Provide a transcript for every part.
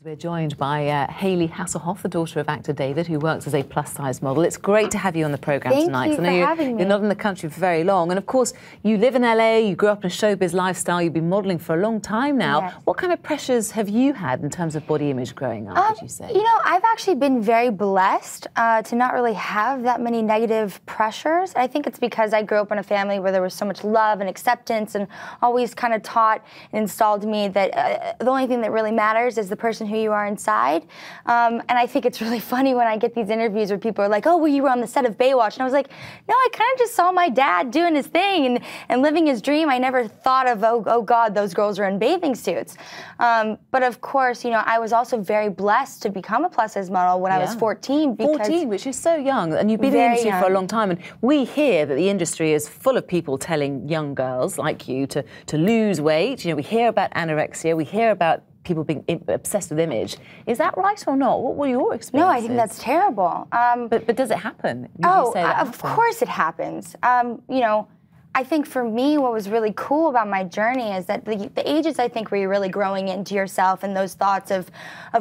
We're joined by Hayley Hasselhoff, the daughter of actor David, who works as a plus-size model. It's great to have you on the programme tonight. Thank you for having me. You're not in the country for very long. And, of course, you live in LA, you grew up in a showbiz lifestyle, you've been modelling for a long time now. Yes. What kind of pressures have you had in terms of body image growing up, would you say? You know, I've actually been very blessed to not really have that many negative pressures. I think it's because I grew up in a family where there was so much love and acceptance and always kind of taught and installed me that the only thing that really matters is the person who you are inside. And I think it's really funny when I get these interviews where people are like, oh, well, you were on the set of Baywatch. And I was like, no, I kind of just saw my dad doing his thing and living his dream. I never thought of, oh God, those girls are in bathing suits. But of course, you know, I was also very blessed to become a plus-size model when I was 14. 14, which is so young. And you've been in the industry for a long time. And we hear that the industry is full of people telling young girls like you to lose weight. You know, we hear about anorexia. We hear about people being obsessed with image. Is that right or not? What were your experiences? No, I think that's terrible. But does it happen? Of course it happens. You know, I think for me, what was really cool about my journey is that the ages, I think, where you're really growing into yourself and those thoughts of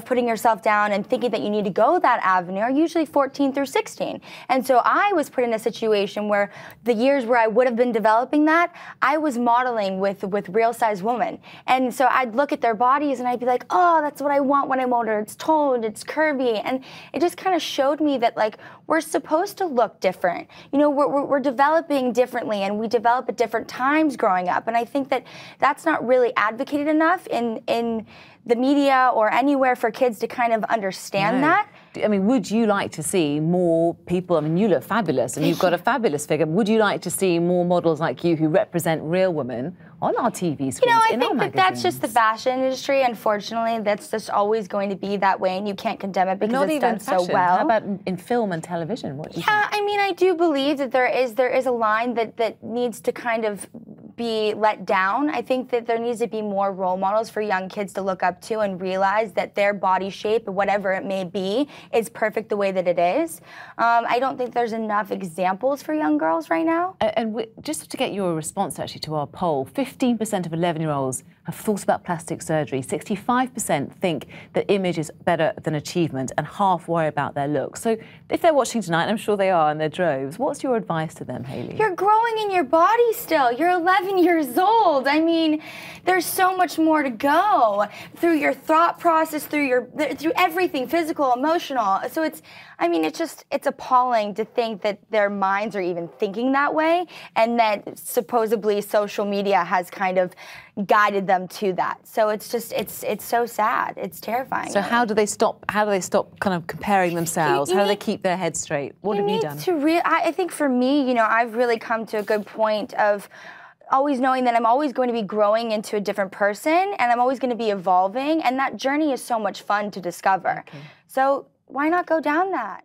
putting yourself down and thinking that you need to go that avenue are usually 14 through 16. And so I was put in a situation where the years where I would have been developing that, I was modeling with real-size women. And so I'd look at their bodies and I'd be like, oh, that's what I want when I'm older. It's toned, it's curvy. And it just kind of showed me that, like, we're supposed to look different. You know, we're developing differently, and we develop at different times growing up, and I think that that's not really advocated enough in the media or anywhere for kids to kind of understand that. I mean, would you like to see more people? I mean, you look fabulous and you've got a fabulous figure. Would you like to see more models like you who represent real women on our TV screens? You know, I think that that's just the fashion industry. Unfortunately, that's just always going to be that way, and you can't condemn it because it's done so well. How about in film and television? What do you think? I mean, I do believe that there is a line that needs to kind of be let down. I think that there needs to be more role models for young kids to look up to and realize that their body shape, whatever it may be, is perfect the way that it is. I don't think there's enough examples for young girls right now. And just to get your response actually to our poll, 15% of 11-year-olds have thought about plastic surgery. 65% think that image is better than achievement, and half worry about their look. So if they're watching tonight, and I'm sure they are in their droves, what's your advice to them, Hayley? You're growing in your body still. You're 11 years old. I mean, there's so much more to go through your thought process, through everything, physical, emotional. So it's appalling to think that their minds are even thinking that way, and that supposedly social media has kind of guided them to that. So it's so sad. It's terrifying. So how do they stop kind of comparing themselves? How do they keep their head straight? What have you done? I think for me, you know, I've really come to a good point of always knowing that I'm always going to be growing into a different person, and I'm always going to be evolving, and that journey is so much fun to discover. So why not go down that?